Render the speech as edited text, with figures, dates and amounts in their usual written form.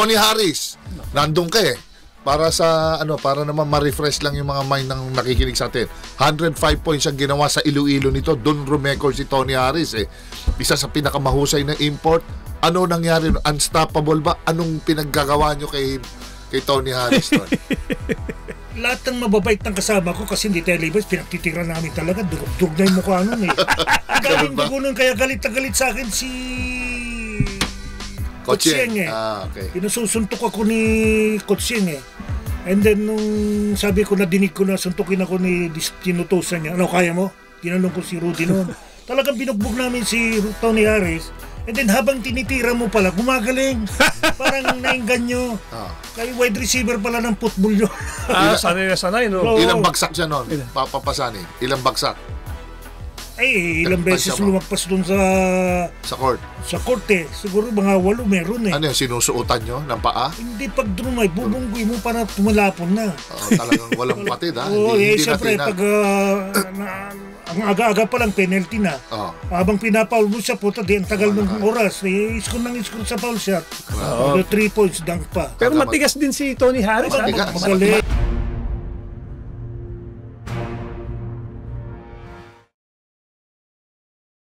Tony Harris, nandun ka eh. Para sa para naman ma-refresh lang yung mga mind ng nakikinig sa atin. 105 points ang ginawa sa Iloilo nito. Doon record si Tony Harris eh. Isa sa pinakamahusay na import. Ano nangyari? Unstoppable ba? Anong pinaggagawa nyo kay Tony Harris doon? Lahat ng mababait ng kasama ko kasi hindi tayo libas, pinagtitira namin talaga. Durug na yung mukha nun eh. Ang galing dugo nun, kaya galit na galit sa akin si Coach Yeng eh. Okay. Pinususuntok ako ni Coach Yeng eh. And then nung sabi ko na dinig ko na suntukin ako ni tinutusan niya, ano kaya mo? Tinanong ko si Rudy noon. Talagang binugbog namin si Tony Harris. And then habang tinitira mo pala, gumagaling. Parang nainganyo. Kaya wide receiver pala ng football yun. Sanay na sanay, no? Ilang bagsak siya noon? Papapasani. Ilang bagsak? Ay, ilang beses lumagpas dun sa court. Sa court eh. Siguro mga 8 meron eh. Ano yung sinusuotan nyo ng paa? Hindi pag drumay, bubunggoy mo para tumalapon na. Talagang walang patid ha? Oo, hindi siyempre natin pag ang aga-aga pa lang penalty na. Habang pinapaul mo siya, puta, di ang tagal ng oras. Iskon sa foul shot. 3 points, dunk pa. Pero matigas din si Tony Harris. Matigas. Magaling.